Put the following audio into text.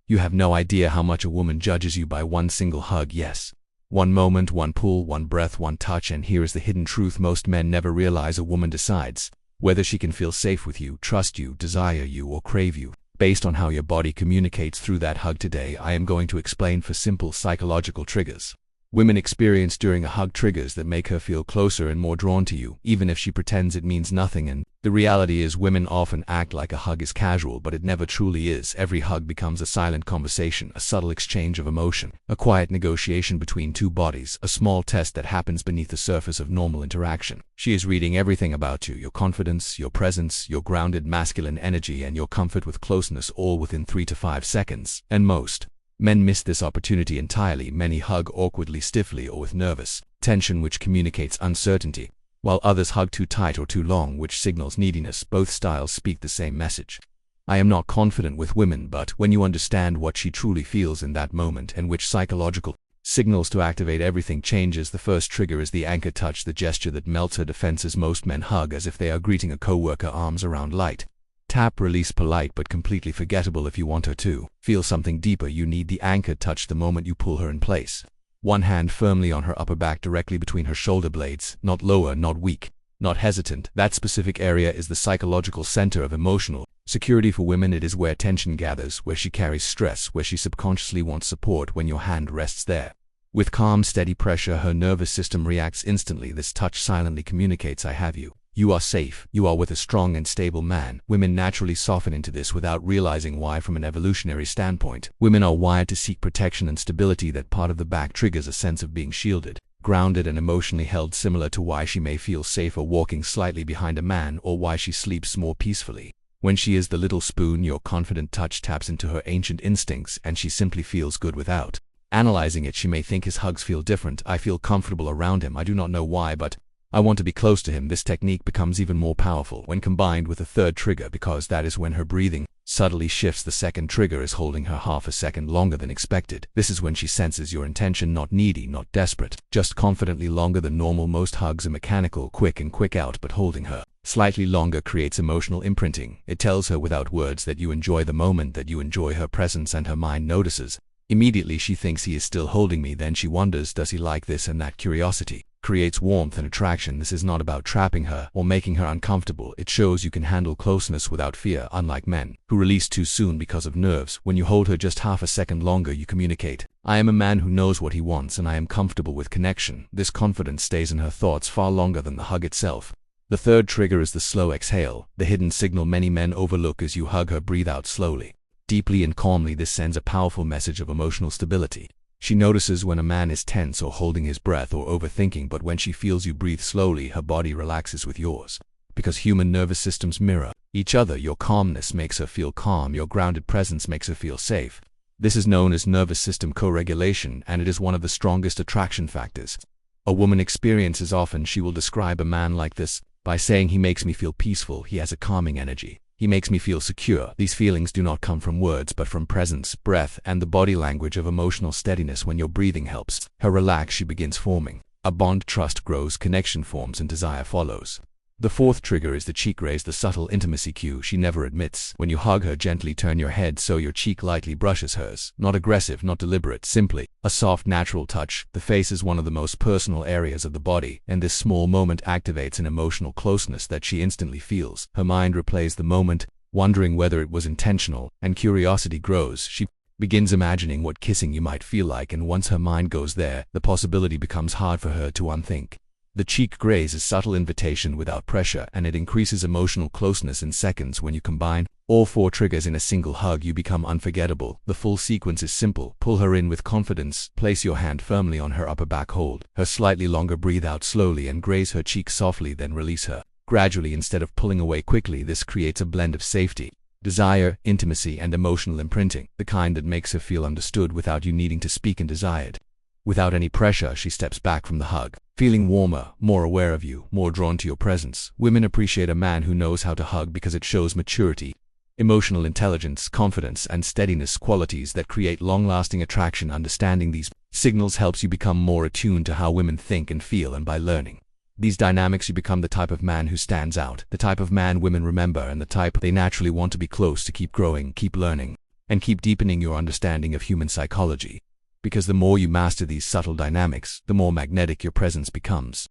You have no idea how much a woman judges you by one single hug, yes. One moment, one pull, one breath, one touch, and here is the hidden truth most men never realize. A woman decides whether she can feel safe with you, trust you, desire you, or crave you, based on how your body communicates through that hug. Today, I am going to explain 4 simple psychological triggers women experience during a hug, triggers that make her feel closer and more drawn to you, even if she pretends it means nothing. And the reality is, women often act like a hug is casual, but it never truly is. Every hug becomes a silent conversation, a subtle exchange of emotion, a quiet negotiation between two bodies, a small test that happens beneath the surface of normal interaction. She is reading everything about you: your confidence, your presence, your grounded masculine energy, and your comfort with closeness, all within 3 to 5 seconds. And most men miss this opportunity entirely. Many hug awkwardly, stiffly, or with nervous tension, which communicates uncertainty, while others hug too tight or too long, which signals neediness. Both styles speak the same message. I am not confident with women, but when you understand what she truly feels in that moment and which psychological signals to activate, everything changes. The first trigger is the anchor touch, the gesture that melts her defenses. Most men hug as if they are greeting a coworker, arms around, light tap, release, polite but completely forgettable. If you want her to feel something deeper, you need the anchor touch. The moment you pull her in place, one hand firmly on her upper back, directly between her shoulder blades, not lower, not weak, not hesitant. That specific area is the psychological center of emotional security for women. It is where tension gathers, where she carries stress, where she subconsciously wants support. When your hand rests there with calm, steady pressure, her nervous system reacts instantly. This touch silently communicates, I have you. You are safe. You are with a strong and stable man. Women naturally soften into this without realizing why. From an evolutionary standpoint, women are wired to seek protection and stability. That part of the back triggers a sense of being shielded, grounded, and emotionally held, similar to why she may feel safer walking slightly behind a man, or why she sleeps more peacefully when she is the little spoon. Your confident touch taps into her ancient instincts, and she simply feels good without analyzing it. She may think, his hugs feel different. I feel comfortable around him. I do not know why, but I want to be close to him. This technique becomes even more powerful when combined with a third trigger, because that is when her breathing subtly shifts. The second trigger is holding her half a second longer than expected. This is when she senses your intention, not needy, not desperate, just confidently longer than normal. Most hugs are mechanical, quick in, quick out, but holding her slightly longer creates emotional imprinting. It tells her without words that you enjoy the moment, that you enjoy her presence, and her mind notices immediately. She thinks, he is still holding me. Then she wonders, does he like this? And that curiosity creates warmth and attraction. This is not about trapping her or making her uncomfortable. It shows you can handle closeness without fear. Unlike men who release too soon because of nerves, when you hold her just half a second longer, you communicate, I am a man who knows what he wants, and I am comfortable with connection. This confidence stays in her thoughts far longer than the hug itself. The third trigger is the slow exhale, the hidden signal many men overlook. As you hug her, breathe out slowly, deeply, and calmly. This sends a powerful message of emotional stability. She notices when a man is tense or holding his breath or overthinking, but when she feels you breathe slowly, her body relaxes with yours. Because human nervous systems mirror each other, your calmness makes her feel calm, your grounded presence makes her feel safe. This is known as nervous system co-regulation, and it is one of the strongest attraction factors a woman experiences. Often she will describe a man like this by saying, he makes me feel peaceful, he has a calming energy, he makes me feel secure. These feelings do not come from words, but from presence, breath, and the body language of emotional steadiness. When your breathing helps her relax, she begins forming a bond. Trust grows, connection forms, and desire follows. The fourth trigger is the cheek raise, the subtle intimacy cue she never admits. When you hug her, gently turn your head so your cheek lightly brushes hers. Not aggressive, not deliberate, simply a soft, natural touch. The face is one of the most personal areas of the body, and this small moment activates an emotional closeness that she instantly feels. Her mind replays the moment, wondering whether it was intentional, and curiosity grows. She begins imagining what kissing you might feel like, and once her mind goes there, the possibility becomes hard for her to unthink. The cheek graze is subtle invitation without pressure, and it increases emotional closeness in seconds. When you combine all 4 triggers in a single hug, you become unforgettable. The full sequence is simple. Pull her in with confidence, place your hand firmly on her upper back, hold her slightly longer, breathe out slowly, and graze her cheek softly, then release her gradually instead of pulling away quickly. This creates a blend of safety, desire, intimacy, and emotional imprinting, the kind that makes her feel understood without you needing to speak, and desired without any pressure. She steps back from the hug, feeling warmer, more aware of you, more drawn to your presence. Women appreciate a man who knows how to hug because it shows maturity, emotional intelligence, confidence, and steadiness, qualities that create long-lasting attraction. Understanding these signals helps you become more attuned to how women think and feel, and by learning these dynamics, you become the type of man who stands out, the type of man women remember, and the type they naturally want to be close to. Keep growing, keep learning, and keep deepening your understanding of human psychology, because the more you master these subtle dynamics, the more magnetic your presence becomes.